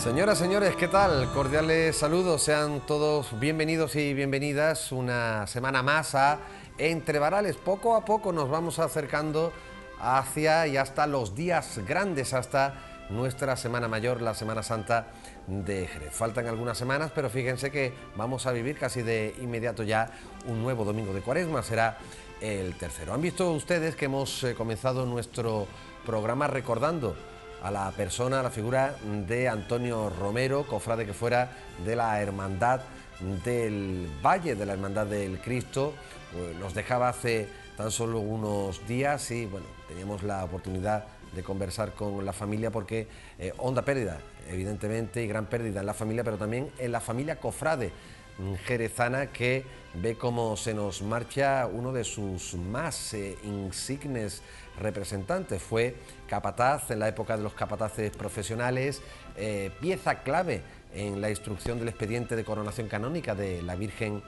Señoras, señores, ¿qué tal? Cordiales saludos, sean todos bienvenidos y bienvenidas una semana más a Entre Varales. Poco a poco nos vamos acercando hacia y hasta los días grandes, hasta nuestra Semana Mayor, la Semana Santa de Jerez. Faltan algunas semanas, pero fíjense que vamos a vivir casi de inmediato ya un nuevo domingo de Cuaresma, será el tercero. Han visto ustedes que hemos comenzado nuestro programa recordando a la persona, a la figura de Antonio Romero, cofrade que fuera de la Hermandad del Valle, de la Hermandad del Cristo. Nos dejaba hace tan solo unos días y bueno, teníamos la oportunidad de conversar con la familia porque honda pérdida, evidentemente, y gran pérdida en la familia, pero también en la familia cofrade jerezana, que ve cómo se nos marcha uno de sus más insignes representantes. Fue capataz en la época de los capataces profesionales, pieza clave en la instrucción del expediente de coronación canónica de la Virgen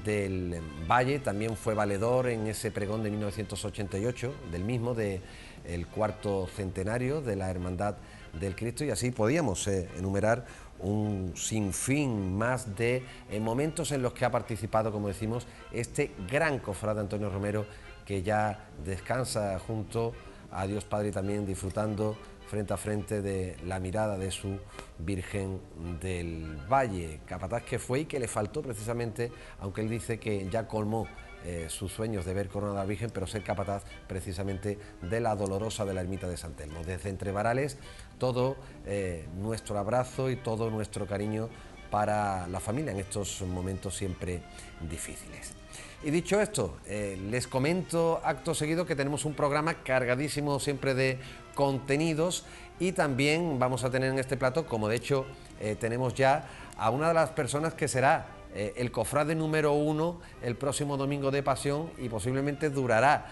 del Valle. También fue valedor en ese pregón de 1988, del mismo, del cuarto centenario de la Hermandad del Cristo, y así podíamos enumerar un sinfín más de momentos en los que ha participado, como decimos, este gran cofrade Antonio Romero, que ya descansa junto a Dios Padre y también disfrutando frente a frente de la mirada de su Virgen del Valle. Capataz que fue y que le faltó precisamente, aunque él dice que ya colmó sus sueños de ver coronada a la Virgen, pero ser capataz precisamente de la Dolorosa de la Ermita de San Telmo. Desde Entre Varales, todo nuestro abrazo y todo nuestro cariño para la familia en estos momentos siempre difíciles. Y dicho esto, les comento acto seguido que tenemos un programa cargadísimo siempre de contenidos, y también vamos a tener en este plato, como de hecho tenemos ya a una de las personas que será el cofrade número 1 el próximo domingo de Pasión, y posiblemente durará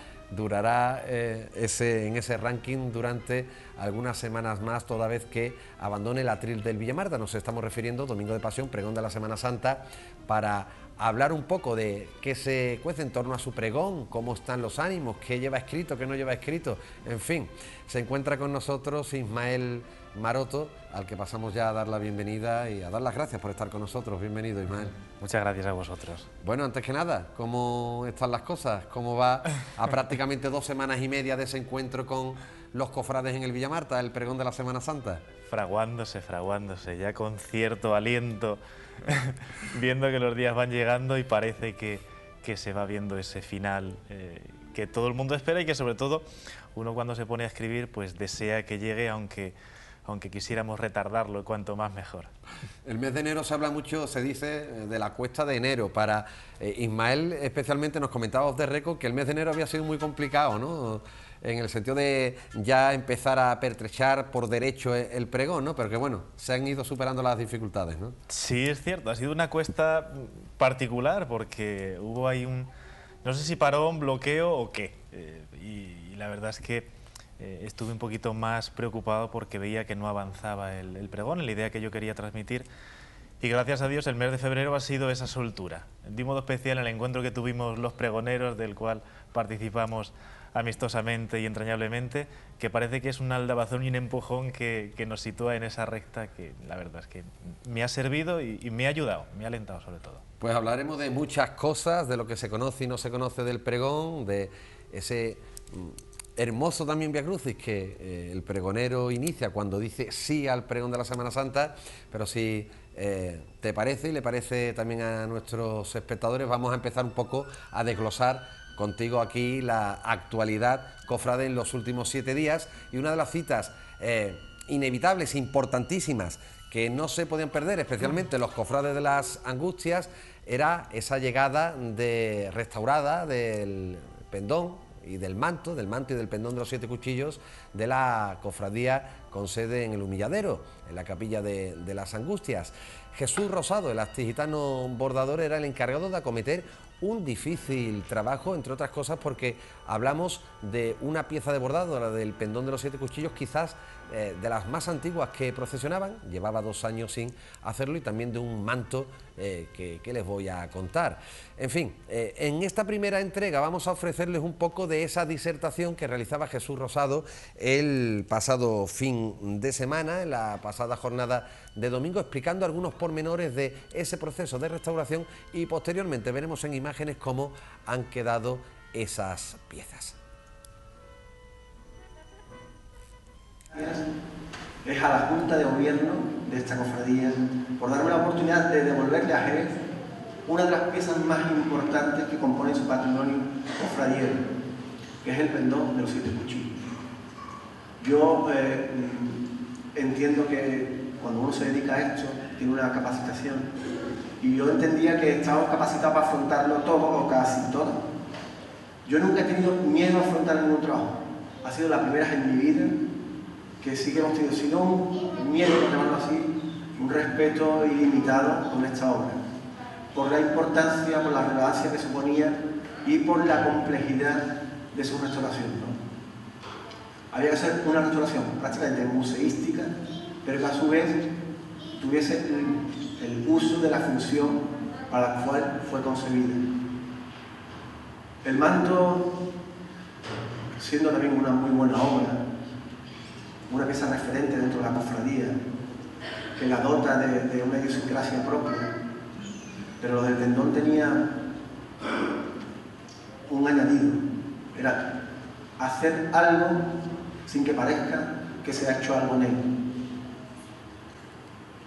en ese ranking durante algunas semanas más, toda vez que abandone el atril del Villamarta. Nos estamos refiriendo, domingo de Pasión, pregón de la Semana Santa, para hablar un poco de qué se cuece en torno a su pregón, cómo están los ánimos, qué lleva escrito, qué no lleva escrito, en fin. Se encuentra con nosotros Ismael Maroto, al que pasamos ya a dar la bienvenida y a dar las gracias por estar con nosotros. Bienvenido, Ismael. Muchas gracias a vosotros. Bueno, antes que nada, ¿cómo están las cosas? ¿Cómo va a prácticamente 2 semanas y media de ese encuentro con los cofrades en el Villamarta, el pregón de la Semana Santa? Fraguándose, ya con cierto aliento, viendo que los días van llegando y parece que se va viendo ese final que todo el mundo espera, y que sobre todo uno cuando se pone a escribir pues desea que llegue, aunque quisiéramos retardarlo, cuanto más mejor. El mes de enero se habla mucho, se dice, de la cuesta de enero. Para Ismael especialmente nos comentaba off the record que el mes de enero había sido muy complicado, ¿no? En el sentido de ya empezar a pertrechar por derecho el pregón, ¿no? Pero que bueno, se han ido superando las dificultades, ¿no? Sí, es cierto, ha sido una cuesta particular porque hubo ahí no sé si parón, bloqueo o qué, y la verdad es que estuve un poquito más preocupado porque veía que no avanzaba el pregón, la idea que yo quería transmitir, y gracias a Dios el mes de febrero ha sido esa soltura. De un modo especial el encuentro que tuvimos los pregoneros, del cual participamos amistosamente y entrañablemente, que parece que es un aldabazón y un empujón que nos sitúa en esa recta, que la verdad es que me ha servido y me ha ayudado, me ha alentado sobre todo. Pues hablaremos de muchas cosas, de lo que se conoce y no se conoce del pregón, de ese hermoso también Vía Crucis que el pregonero inicia cuando dice sí al pregón de la Semana Santa. Pero si te parece y le parece también a nuestros espectadores, vamos a empezar un poco a desglosar contigo aquí la actualidad cofrade en los últimos 7 días, y una de las citas inevitables, importantísimas, que no se podían perder, especialmente los cofrades de las Angustias, era esa llegada restaurada del pendón y del manto y del pendón de los 7 cuchillos de la cofradía con sede en el Humilladero, en la capilla de las Angustias. Jesús Rosado, el astigitano bordador, era el encargado de acometer un difícil trabajo, entre otras cosas porque hablamos de una pieza de bordado, la del pendón de los 7 cuchillos, quizás de las más antiguas que procesionaban, llevaba 2 años sin hacerlo, y también de un manto que les voy a contar. En fin, en esta primera entrega vamos a ofrecerles un poco de esa disertación que realizaba Jesús Rosado el pasado fin de semana, en la pasada jornada de domingo, explicando algunos pormenores de ese proceso de restauración, y posteriormente veremos en imágenes cómo han quedado esas piezas. Es a la Junta de Gobierno de esta cofradía por darme la oportunidad de devolverle a Jerez una de las piezas más importantes que componen su patrimonio cofradiero, que es el pendón de los 7 cuchillos. Yo entiendo que cuando uno se dedica a esto tiene una capacitación, y yo entendía que estábamos capacitados para afrontarlo todo o casi todo. Yo nunca he tenido miedo a afrontar ningún trabajo. Ha sido la primera vez en mi vida que sí que hemos tenido, si no un miedo, por llamarlo así, un respeto ilimitado con esta obra, por la importancia, por la relevancia que suponía y por la complejidad de su restauración, ¿no? Había que hacer una restauración prácticamente museística, pero que a su vez tuviese el uso de la función para la cual fue concebida. El manto, siendo también una muy buena obra, una pieza referente dentro de la cofradía, que la dota de una idiosincrasia propia, pero lo del pendón tenía un añadido, era hacer algo sin que parezca que se ha hecho algo en él.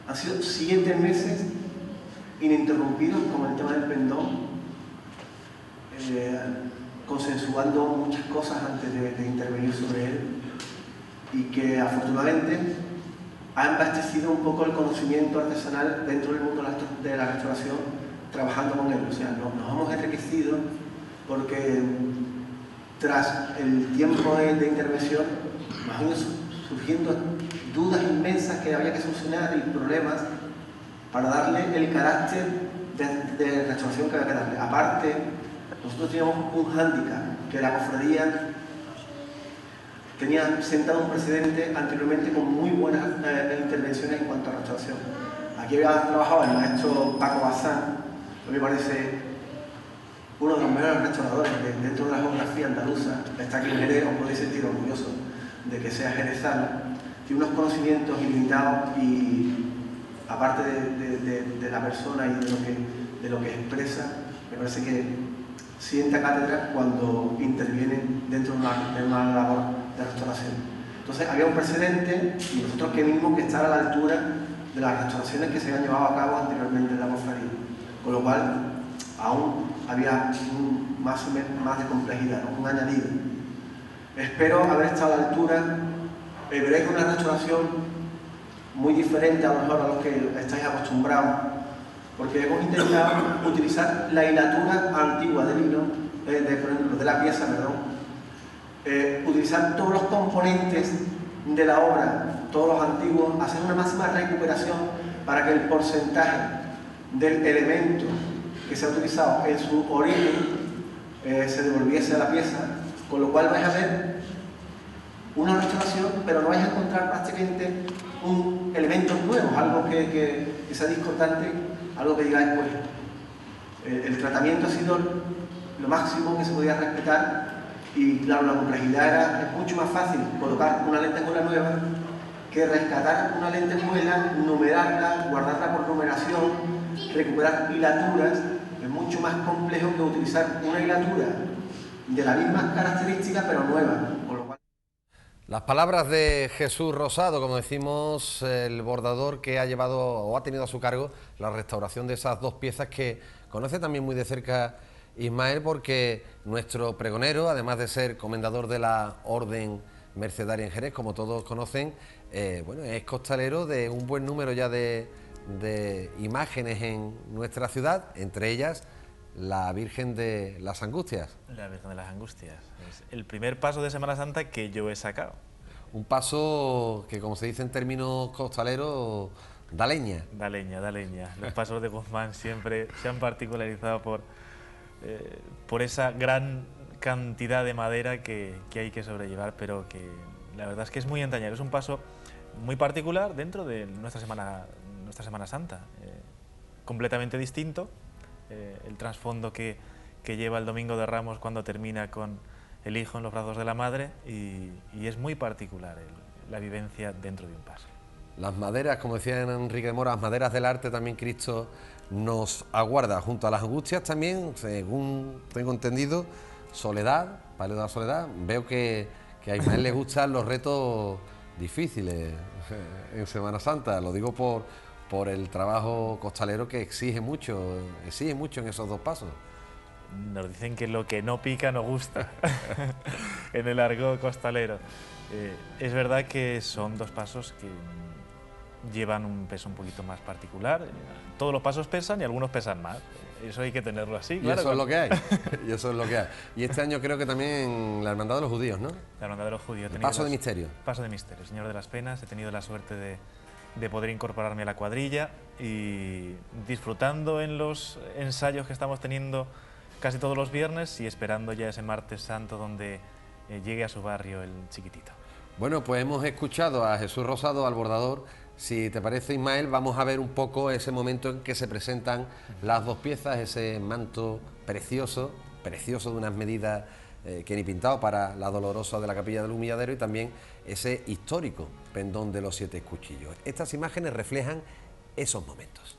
Han sido 7 meses ininterrumpidos con el tema del pendón, consensuando muchas cosas antes de intervenir sobre él, y que afortunadamente ha embastecido un poco el conocimiento artesanal dentro del mundo de la restauración, trabajando con él. O sea, nos hemos enriquecido porque tras el tiempo de intervención nos han ido surgiendo dudas inmensas que había que solucionar y problemas para darle el carácter de restauración que había que darle. Aparte, nosotros teníamos un hándicap, que la cofradía tenía sentado un precedente anteriormente con muy buenas intervenciones en cuanto a restauración. Aquí había trabajado el maestro Paco Bazán, que me parece uno de los mejores restauradores dentro de la geografía andaluza. Está aquí en Jerez, os podéis sentir orgulloso de que sea jerezano. Tiene unos conocimientos ilimitados y, aparte de la persona y de lo que expresa, me parece que sienta cátedra cuando interviene dentro de una labor de restauración. Entonces había un precedente, y nosotros queríamos que estar a la altura de las restauraciones que se habían llevado a cabo anteriormente en la cofradía, con lo cual aún había más de complejidad, ¿no? Un añadido. Espero haber estado a la altura. Veréis una restauración muy diferente a lo mejor a los que estáis acostumbrados, porque hemos intentado utilizar la hilatura antigua del hilo, de la pieza, utilizar todos los componentes de la obra, todos los antiguos, hacer una máxima recuperación para que el porcentaje del elemento que se ha utilizado en su origen se devolviese a la pieza, con lo cual vais a ver una restauración, pero no vais a encontrar prácticamente un elemento nuevo, algo que sea discordante, algo que digáis, pues el tratamiento ha sido lo máximo que se podía respetar, y claro, la complejidad es mucho más fácil colocar una lentejuela nueva que rescatar una lentejuela, numerarla, guardarla por numeración, recuperar hilaturas. Es mucho más complejo que utilizar una hilatura de la misma característica pero nueva. Las palabras de Jesús Rosado, como decimos, el bordador que ha llevado o ha tenido a su cargo la restauración de esas 2 piezas, que conoce también muy de cerca Ismael, porque nuestro pregonero, además de ser comendador de la Orden Mercedaria en Jerez, como todos conocen, bueno, es costalero de un buen número ya de imágenes en nuestra ciudad, entre ellas la Virgen de las Angustias. La Virgen de las Angustias. Es el primer paso de Semana Santa que yo he sacado. Un paso que, como se dice en términos costaleros, da leña. Da leña, da leña. Los pasos de Guzmán siempre se han particularizado por esa gran cantidad de madera que hay que sobrellevar, pero que la verdad es que es muy entrañable. Es un paso muy particular dentro de nuestra Semana Santa, completamente distinto. El trasfondo que lleva el Domingo de Ramos cuando termina con el hijo en los brazos de la madre, y es muy particular la vivencia dentro de un paso. Las maderas, como decía Enrique de Mora, las maderas del arte, también Cristo nos aguarda. Junto a las angustias también, según tengo entendido, soledad, palio de la soledad. Veo que a Ismael le gustan los retos difíciles en Semana Santa. Lo digo por el trabajo costalero que exige mucho en esos dos pasos. Nos dicen que lo que no pica no gusta, en el argot costalero. Es verdad que son dos pasos que llevan un peso un poquito más particular. Todos los pasos pesan y algunos pesan más. Eso hay que tenerlo así, Y claro. eso es lo que hay. Y eso es lo que hay. Y este año creo que también la Hermandad de los Judíos, ¿no? La Hermandad de los Judíos. Paso de Misterio. Paso de Misterio, Señor de las Penas. He tenido la suerte de poder incorporarme a la cuadrilla y disfrutando en los ensayos que estamos teniendo casi todos los viernes y esperando ya ese martes santo donde llegue a su barrio el chiquitito. Bueno, pues hemos escuchado a Jesús Rosado, al bordador. Si te parece, Ismael, vamos a ver un poco ese momento en que se presentan las dos piezas, ese manto precioso de unas medidas que ni pintado para la Dolorosa de la Capilla del Humilladero, y también ese histórico pendón de los 7 cuchillos. Estas imágenes reflejan esos momentos.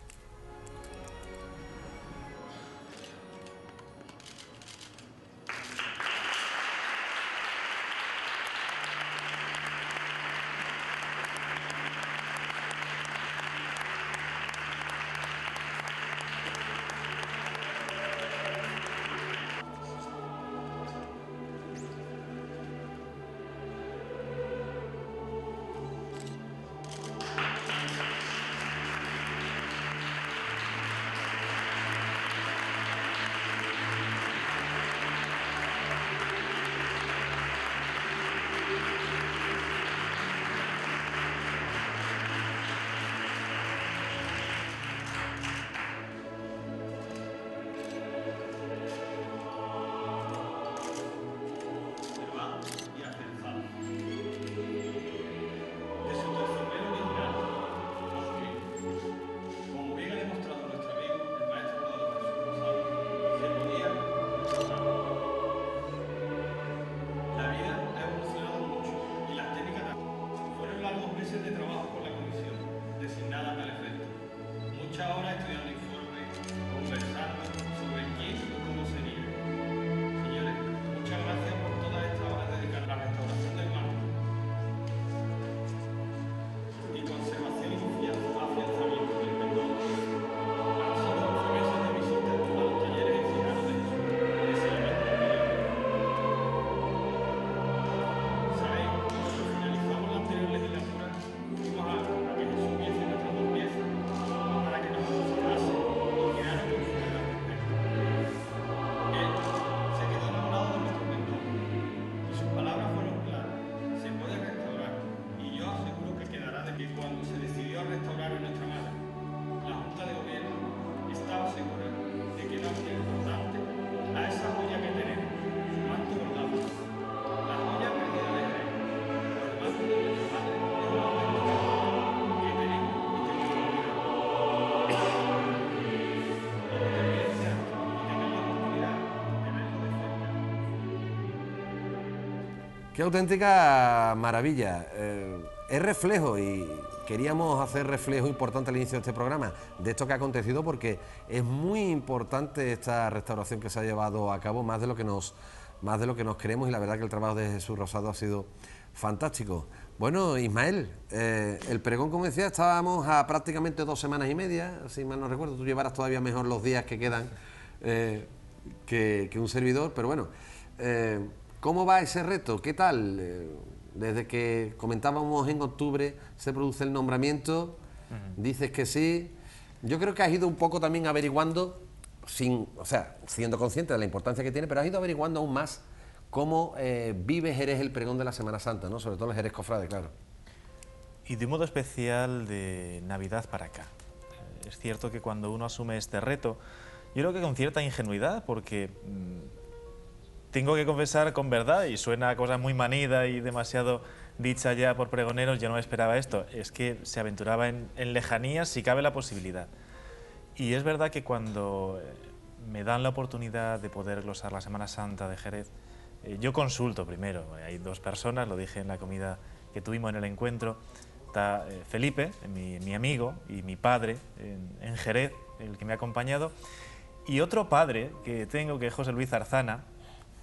Qué auténtica maravilla. Es reflejo, y queríamos hacer reflejo importante al inicio de este programa de esto que ha acontecido, porque es muy importante esta restauración que se ha llevado a cabo, más de lo que nos creemos, y la verdad que el trabajo de Jesús Rosado ha sido fantástico. Bueno, Ismael, el pregón, como decía, estábamos a prácticamente 2 semanas y media, si mal no recuerdo. Tú llevarás todavía mejor los días que quedan que un servidor, pero bueno, ¿cómo va ese reto? ¿Qué tal? Desde que comentábamos en octubre se produce el nombramiento, dices que sí. Yo creo que has ido un poco también averiguando, siendo consciente de la importancia que tiene, pero has ido averiguando aún más cómo vive Jerez el pregón de la Semana Santa, ¿no? Sobre todo el Jerez Cofrade, claro. Y de un modo especial de Navidad para acá. Es cierto que cuando uno asume este reto, Yo creo que con cierta ingenuidad, porque tengo que confesar con verdad, y suena a cosa muy manida y demasiado dicha ya por pregoneros, yo no me esperaba esto, es que se aventuraba en lejanías si cabe la posibilidad. Y es verdad que cuando me dan la oportunidad de poder glosar la Semana Santa de Jerez, yo consulto primero, hay dos personas, lo dije en la comida que tuvimos en el encuentro, está Felipe, mi amigo, y mi padre en Jerez, el que me ha acompañado, y otro padre que tengo, que es José Luis Zarzana,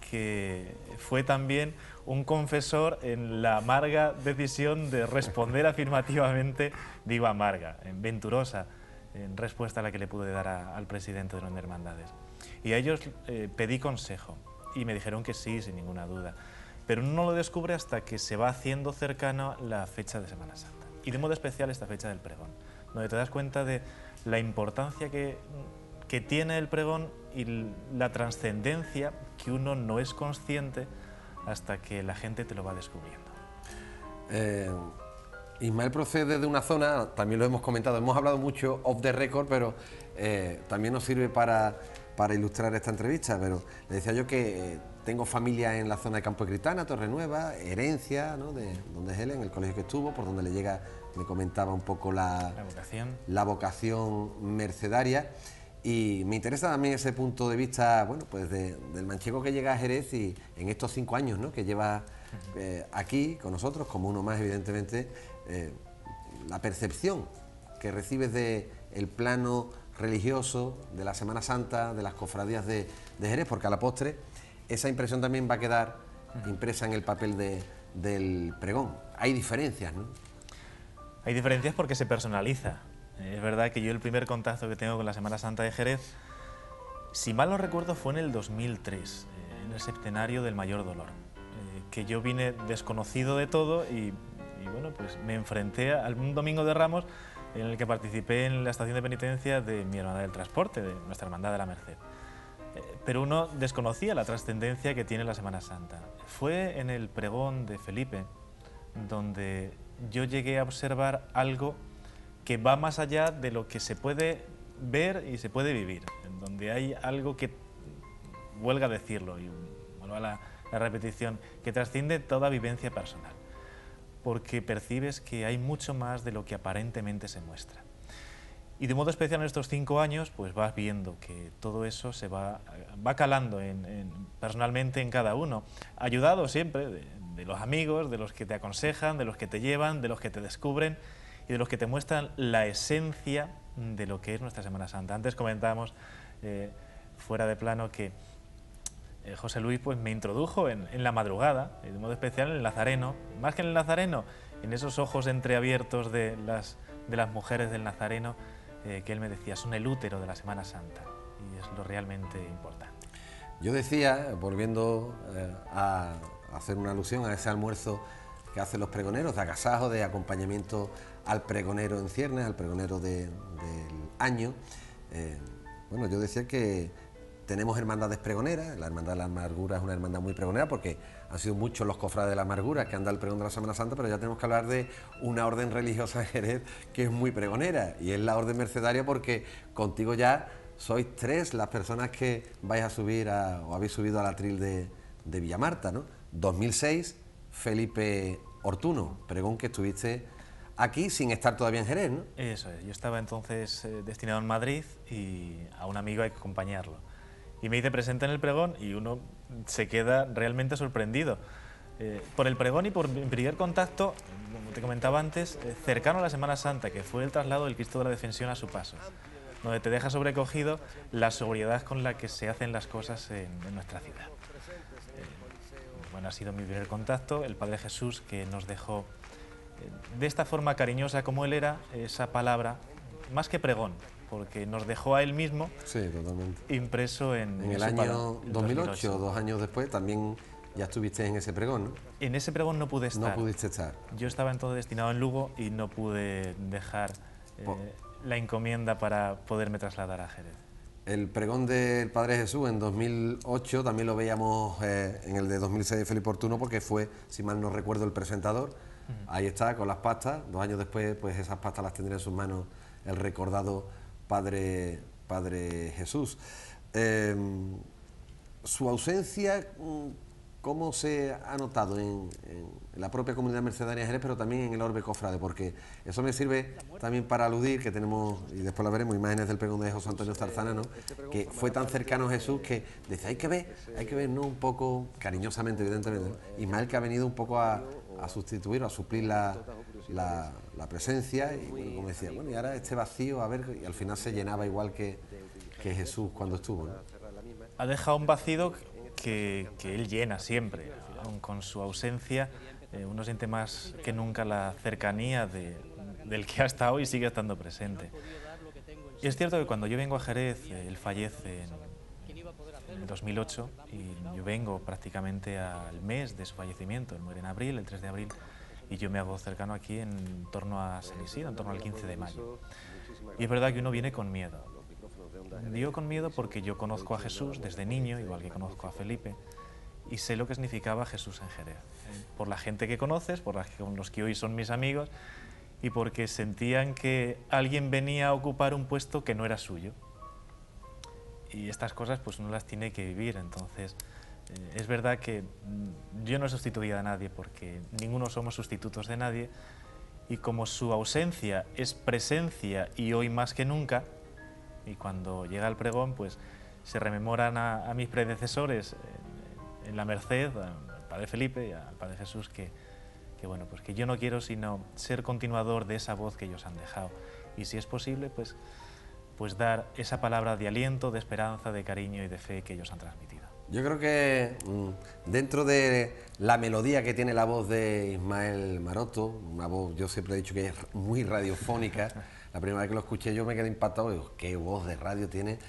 que fue también un confesor en la amarga decisión de responder afirmativamente, digo amarga, venturosa, en respuesta a la que le pude dar al presidente de las hermandades. Y a ellos pedí consejo y me dijeron que sí, sin ninguna duda. Pero uno no lo descubre hasta que se va haciendo cercana la fecha de Semana Santa. Y de modo especial esta fecha del pregón, donde te das cuenta de la importancia que tiene el pregón y la trascendencia que uno no es consciente hasta que la gente te lo va descubriendo. Ismael procede de una zona, también lo hemos comentado, hemos hablado mucho off the record, pero también nos sirve para ilustrar esta entrevista. Pero le decía yo que tengo familia en la zona de Campo de Cristana, Torrenueva, herencia, ¿no?, de donde es él, en el colegio que estuvo, por donde le llega, me comentaba un poco la vocación mercedaria. Y me interesa también ese punto de vista, bueno, pues del manchego que llega a Jerez y en estos 5 años, ¿no?, que lleva aquí con nosotros, como uno más, evidentemente, la percepción que recibes del plano religioso, de la Semana Santa, de las cofradías de Jerez, porque a la postre esa impresión también va a quedar impresa en el papel del pregón. Hay diferencias, ¿no? Hay diferencias porque se personaliza. Es verdad que yo el primer contacto que tengo con la Semana Santa de Jerez, si mal no recuerdo, fue en el 2003, en el septenario del Mayor Dolor, que yo vine desconocido de todo y bueno, pues me enfrenté a un domingo de Ramos en el que participé en la estación de penitencia de mi hermandad del transporte, de nuestra hermandad de la Merced. Pero uno desconocía la trascendencia que tiene la Semana Santa. Fue en el pregón de Felipe donde yo llegué a observar algo que va más allá de lo que se puede ver y se puede vivir, en donde hay algo que, huelga decirlo, y vuelvo a la repetición, que trasciende toda vivencia personal, porque percibes que hay mucho más de lo que aparentemente se muestra. Y de modo especial en estos 5 años, pues vas viendo que todo eso se va calando personalmente en cada uno, ayudado siempre de los amigos, de los que te aconsejan, de los que te llevan, de los que te descubren, y de los que te muestran la esencia de lo que es nuestra Semana Santa. Antes comentábamos, fuera de plano, que José Luis pues, me introdujo en la madrugada, de modo especial en el Nazareno, más que en el Nazareno, en esos ojos entreabiertos de las mujeres del Nazareno, que él me decía, son el útero de la Semana Santa, y es lo realmente importante. Yo decía, volviendo a hacer una alusión a ese almuerzo que hacen los pregoneros, de agasajo, de acompañamiento al pregonero en ciernes, al pregonero del año. Bueno, yo decía que tenemos hermandades pregoneras, la Hermandad de la Amargura es una hermandad muy pregonera porque han sido muchos los cofrades de la Amargura que han dado el pregón de la Semana Santa, pero ya tenemos que hablar de una orden religiosa en Jerez que es muy pregonera, y es la orden mercedaria, porque contigo ya sois 3 las personas que vais a subir o habéis subido al atril de Villamarta, ¿no? 2006, Felipe Ortuno, pregón que estuviste aquí sin estar todavía en Jerez, ¿no? Eso es, yo estaba entonces destinado en Madrid y a un amigo hay que acompañarlo. Y me hice presente en el pregón y uno se queda realmente sorprendido. Por el pregón y por mi primer contacto, como te comentaba antes, cercano a la Semana Santa, que fue el traslado del Cristo de la Defensión a su paso, donde te deja sobrecogido la sobriedad con la que se hacen las cosas en nuestra ciudad. Bueno, ha sido mi primer contacto, el Padre Jesús, que nos dejó de esta forma cariñosa como él era, esa palabra, más que pregón, porque nos dejó a él mismo, sí, totalmente, impreso en el año 2008, 2 años después, también ya estuviste en ese pregón, ¿no? En ese pregón no pude estar. No pudiste estar. Yo estaba entonces destinado en Lugo y no pude dejar la encomienda para poderme trasladar a Jerez. El pregón del Padre Jesús en 2008 también lo veíamos en el de 2006 de Felipe Ortuno, porque fue, si mal no recuerdo, el presentador. Ahí está, con las pastas. 2 años después, pues esas pastas las tendría en sus manos el recordado Padre Padre Jesús. Su ausencia, ¿cómo se ha notado en la propia comunidad mercedaria de Jerez, pero también en el Orbe Cofrade? Porque eso me sirve también para aludir, que tenemos, y después la veremos, imágenes del pregón de José Antonio Zarzana, ¿no? Que fue tan cercano a Jesús que dice, hay que ver, ¿no? Un poco, cariñosamente, evidentemente, ¿no? Ismael, que ha venido un poco a sustituir, a suplir la presencia, y bueno, como decía, bueno, y ahora este vacío, a ver, y al final se llenaba igual que Jesús cuando estuvo, ¿no? Ha dejado un vacío que él llena siempre, aun con su ausencia. Uno siente más que nunca la cercanía del que ha estado y sigue estando presente. Y es cierto que cuando yo vengo a Jerez, él fallece en el 2008 y yo vengo prácticamente al mes de su fallecimiento. Él muere en abril, el 3 de abril, y yo me hago cercano aquí en torno a San Isidro, en torno al 15 de mayo. Y es verdad que uno viene con miedo. Digo con miedo porque yo conozco a Jesús desde niño, igual que conozco a Felipe, y sé lo que significaba Jesús en Jerez. Por la gente que conoces, por los que hoy son mis amigos, y porque sentían que alguien venía a ocupar un puesto que no era suyo. Y estas cosas pues uno las tiene que vivir. Entonces es verdad que yo no sustituía a nadie, porque ninguno somos sustitutos de nadie, y como su ausencia es presencia y hoy más que nunca, y cuando llega el pregón pues se rememoran a mis predecesores en la Merced, al Padre Felipe y al Padre Jesús, que bueno, pues que yo no quiero sino ser continuador de esa voz que ellos han dejado, y si es posible pues dar esa palabra de aliento, de esperanza, de cariño y de fe que ellos han transmitido. Yo creo que dentro de la melodía que tiene la voz de Ismael Maroto, una voz, yo siempre he dicho que es muy radiofónica, la primera vez que lo escuché yo me quedé impactado, digo, qué voz de radio tiene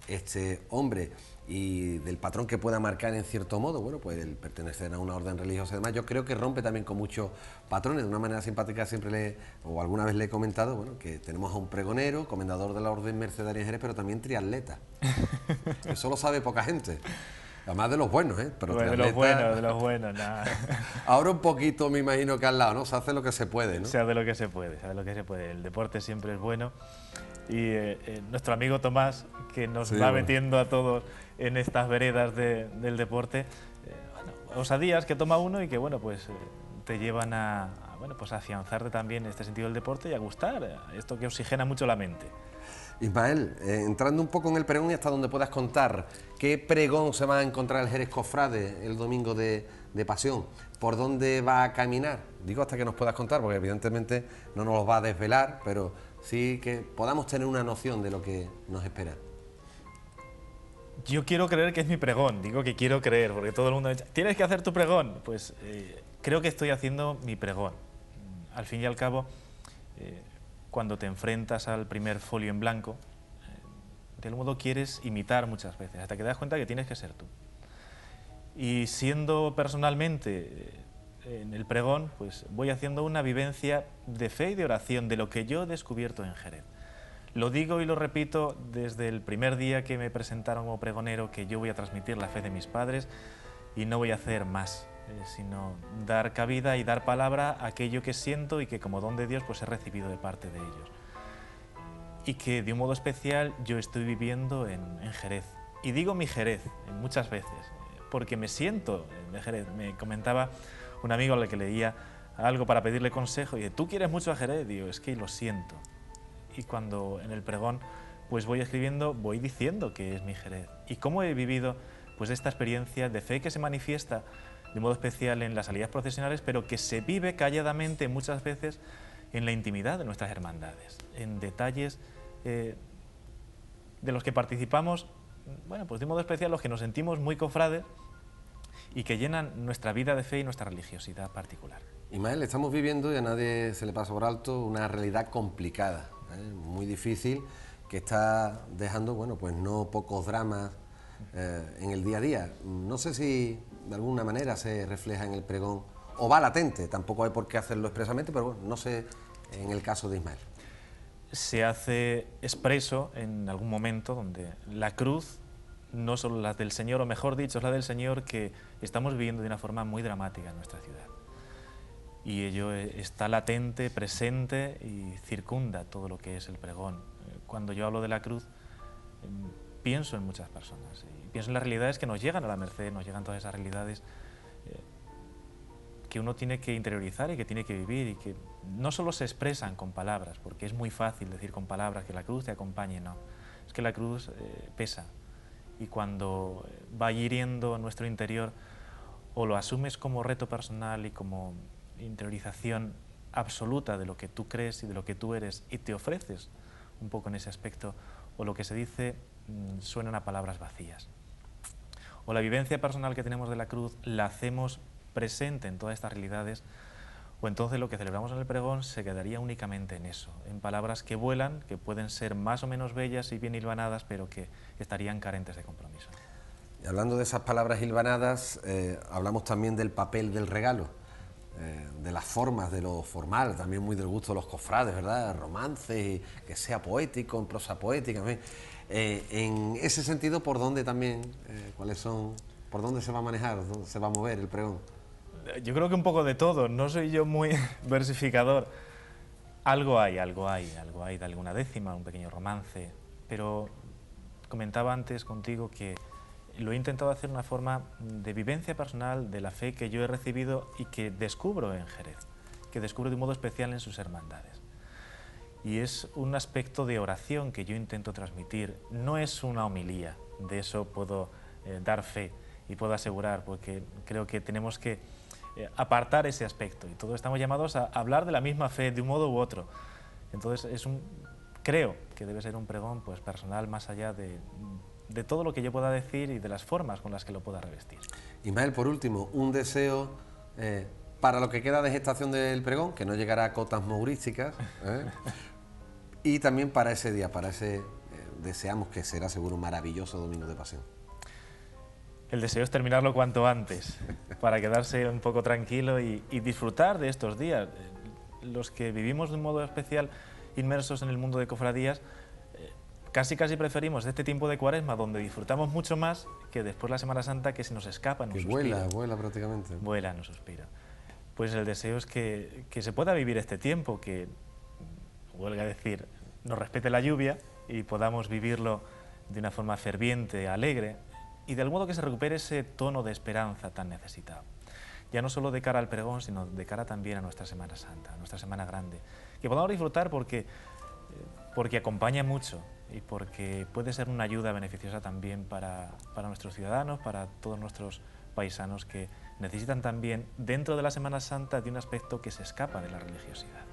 este hombre, y del patrón que pueda marcar en cierto modo, bueno, pues el pertenecer a una orden religiosa y demás, yo creo que rompe también con muchos patrones. De una manera simpática siempre o alguna vez le he comentado, bueno, que tenemos a un pregonero, comendador de la orden mercedaria en Jerez, pero también triatleta. Eso lo sabe poca gente. Además de los buenos, ¿eh? Pero bueno, de los buenos, nada. Ahora un poquito me imagino que al lado, ¿no? Se hace lo que se puede, ¿no? Se hace lo que se puede, se hace lo que se puede. El deporte siempre es bueno. Y nuestro amigo Tomás, que nos va metiendo a todos en estas veredas del deporte, bueno, osadías que toma uno y que bueno, pues te llevan bueno, pues a afianzarte también en este sentido del deporte y a gustar, esto que oxigena mucho la mente. Ismael, entrando un poco en el pregón y hasta donde puedas contar, ¿qué pregón se va a encontrar el Jerez Cofrade el domingo de Pasión? ¿Por dónde va a caminar? Digo hasta que nos puedas contar, porque evidentemente no nos lo va a desvelar, pero sí que podamos tener una noción de lo que nos espera. Yo quiero creer que es mi pregón, digo que quiero creer, porque todo el mundo dice, ¿tienes que hacer tu pregón? Pues creo que estoy haciendo mi pregón. Al fin y al cabo, cuando te enfrentas al primer folio en blanco, de algún modo quieres imitar muchas veces, hasta que te das cuenta que tienes que ser tú. Y siendo personalmente en el pregón, pues voy haciendo una vivencia de fe y de oración de lo que yo he descubierto en Jerez. Lo digo y lo repito desde el primer día que me presentaron como pregonero, que yo voy a transmitir la fe de mis padres y no voy a hacer más, sino dar cabida y dar palabra a aquello que siento y que como don de Dios pues he recibido de parte de ellos. Y que de un modo especial yo estoy viviendo en Jerez. Y digo mi Jerez muchas veces, porque me siento de Jerez. Me comentaba un amigo al que leía algo para pedirle consejo y dice, ¿tú quieres mucho a Jerez? Digo, es que lo siento. Y cuando en el pregón pues voy escribiendo, voy diciendo que es mi Jerez. Y cómo he vivido pues esta experiencia de fe que se manifiesta de modo especial en las salidas procesionales, pero que se vive calladamente muchas veces en la intimidad de nuestras hermandades, en detalles de los que participamos, bueno, pues de modo especial los que nos sentimos muy cofrades y que llenan nuestra vida de fe y nuestra religiosidad particular. Ismael, estamos viviendo, y a nadie se le pasa por alto, una realidad complicada, muy difícil, que está dejando, bueno, pues no pocos dramas en el día a día. No sé si de alguna manera se refleja en el pregón o va latente, tampoco hay por qué hacerlo expresamente, pero bueno, no sé en el caso de Ismael. Se hace expreso en algún momento donde la cruz, no solo la del Señor, o mejor dicho, es la del Señor, que estamos viviendo de una forma muy dramática en nuestra ciudad. Y ello está latente, presente y circunda todo lo que es el pregón. Cuando yo hablo de la cruz, pienso en muchas personas y pienso en las realidades que nos llegan a la merced, nos llegan todas esas realidades que uno tiene que interiorizar y que tiene que vivir y que no solo se expresan con palabras, porque es muy fácil decir con palabras que la cruz te acompañe, no, es que la cruz pesa y cuando va hiriendo nuestro interior o lo asumes como reto personal y como interiorización absoluta de lo que tú crees y de lo que tú eres y te ofreces un poco en ese aspecto, o lo que se dice suenan a palabras vacías. O la vivencia personal que tenemos de la cruz la hacemos presente en todas estas realidades, o entonces lo que celebramos en el pregón se quedaría únicamente en eso, en palabras que vuelan, que pueden ser más o menos bellas y bien hilvanadas, pero que estarían carentes de compromiso. Y hablando de esas palabras hilvanadas, hablamos también del papel del regalo, de las formas, de lo formal, también muy del gusto de los cofrades, ¿verdad? Romances, que sea poético, en prosa poética, en fin. En ese sentido, ¿por dónde también, cuáles son, por dónde se va a manejar, dónde se va a mover el pregón? Yo creo que un poco de todo, no soy yo muy versificador. Algo hay de alguna décima, un pequeño romance, pero comentaba antes contigo que lo he intentado hacer de una forma de vivencia personal de la fe que yo he recibido y que descubro en Jerez, que descubro de un modo especial en sus hermandades. Y es un aspecto de oración que yo intento transmitir, no es una homilía, de eso puedo dar fe y puedo asegurar, porque creo que tenemos que apartar ese aspecto y todos estamos llamados a hablar de la misma fe de un modo u otro. Entonces creo que debe ser un pregón pues, personal más allá de todo lo que yo pueda decir y de las formas con las que lo pueda revestir. Ismael, por último, un deseo para lo que queda de gestación del pregón, que no llegará a cotas maurísticas, y también para ese día, para ese, deseamos que será seguro un maravilloso Domingo de Pasión. El deseo es terminarlo cuanto antes, para quedarse un poco tranquilo y disfrutar de estos días. Los que vivimos de un modo especial inmersos en el mundo de cofradías, casi preferimos de este tiempo de Cuaresma, donde disfrutamos mucho más que después la Semana Santa, que se nos escapa en un suspiro. Vuela prácticamente. Vuela en un suspiro. Pues el deseo es que se pueda vivir este tiempo, que, huelga a decir, nos respete la lluvia y podamos vivirlo de una forma ferviente, alegre, y de algún modo que se recupere ese tono de esperanza tan necesitado. Ya no solo de cara al pregón, sino de cara también a nuestra Semana Santa, a nuestra Semana Grande. Que podamos disfrutar porque acompaña mucho y porque puede ser una ayuda beneficiosa también para nuestros ciudadanos, para todos nuestros paisanos que necesitan también, dentro de la Semana Santa, de un aspecto que se escapa de la religiosidad.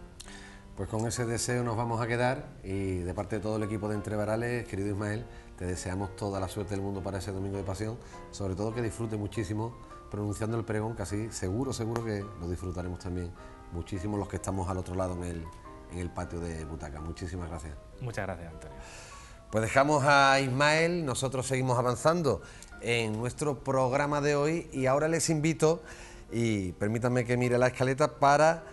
Pues con ese deseo nos vamos a quedar y de parte de todo el equipo de Entre Varales, querido Ismael, te deseamos toda la suerte del mundo para ese Domingo de Pasión, sobre todo que disfrute muchísimo pronunciando el pregón, que así seguro que lo disfrutaremos también muchísimo los que estamos al otro lado en el patio de butaca. Muchísimas gracias. Muchas gracias, Antonio. Pues dejamos a Ismael, nosotros seguimos avanzando en nuestro programa de hoy y ahora les invito, y permítanme que mire la escaleta para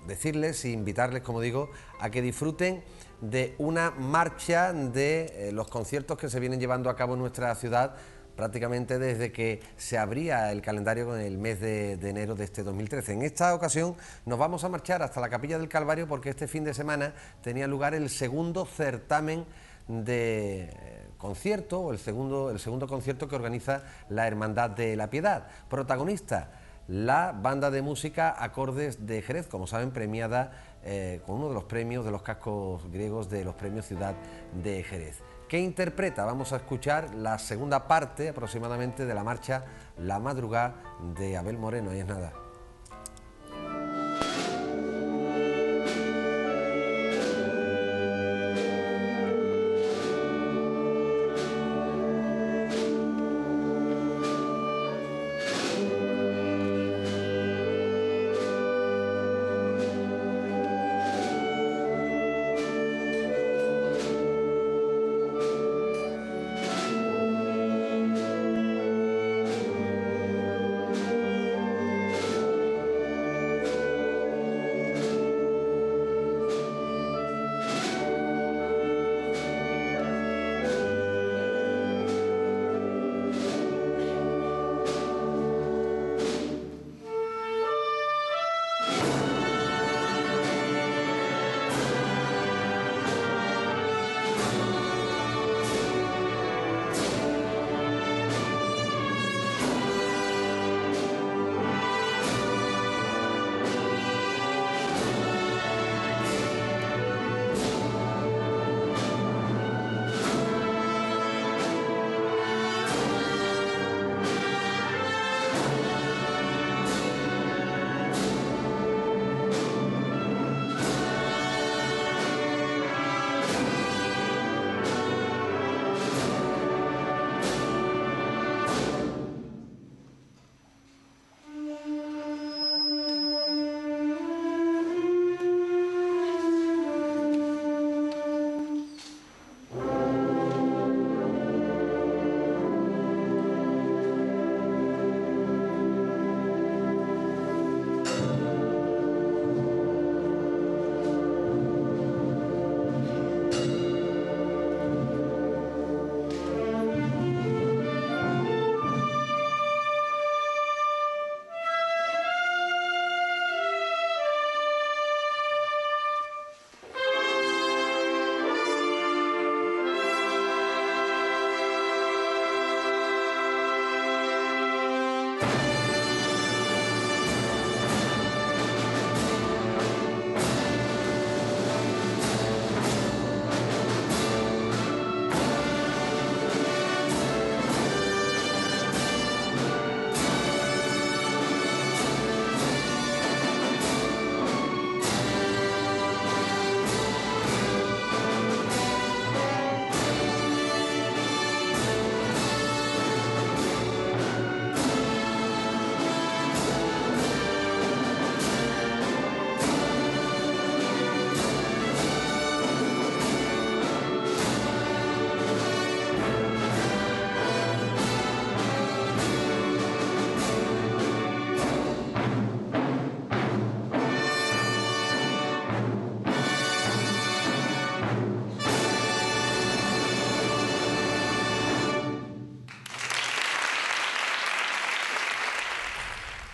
decirles e invitarles, como digo, a que disfruten de una marcha de los conciertos que se vienen llevando a cabo en nuestra ciudad prácticamente desde que se abría el calendario en el mes de enero de este 2013. En esta ocasión nos vamos a marchar hasta la Capilla del Calvario porque este fin de semana tenía lugar el segundo certamen de concierto, o el segundo concierto que organiza la Hermandad de la Piedad. Protagonista, la banda de música Acordes de Jerez, como saben, premiada con uno de los premios de los cascos griegos de los premios Ciudad de Jerez. ¿Qué interpreta? Vamos a escuchar la segunda parte aproximadamente de la marcha La Madrugada de Abel Moreno, ahí es nada.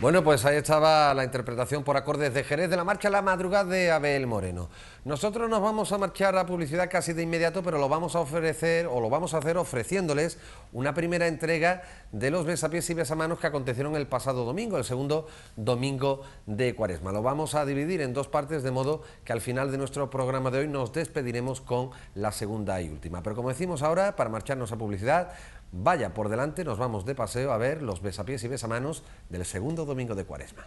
Bueno, pues ahí estaba la interpretación por acordes de Jerez de la marcha La Madrugada de Abel Moreno. Nosotros nos vamos a marchar a publicidad casi de inmediato, pero lo vamos a ofrecer, o lo vamos a hacer ofreciéndoles una primera entrega de los besapiés y besamanos que acontecieron el pasado domingo, el segundo domingo de Cuaresma. Lo vamos a dividir en dos partes, de modo que al final de nuestro programa de hoy nos despediremos con la segunda y última. Pero como decimos ahora, para marcharnos a publicidad, vaya por delante, nos vamos de paseo a ver los besapiés y besamanos del segundo domingo de Cuaresma.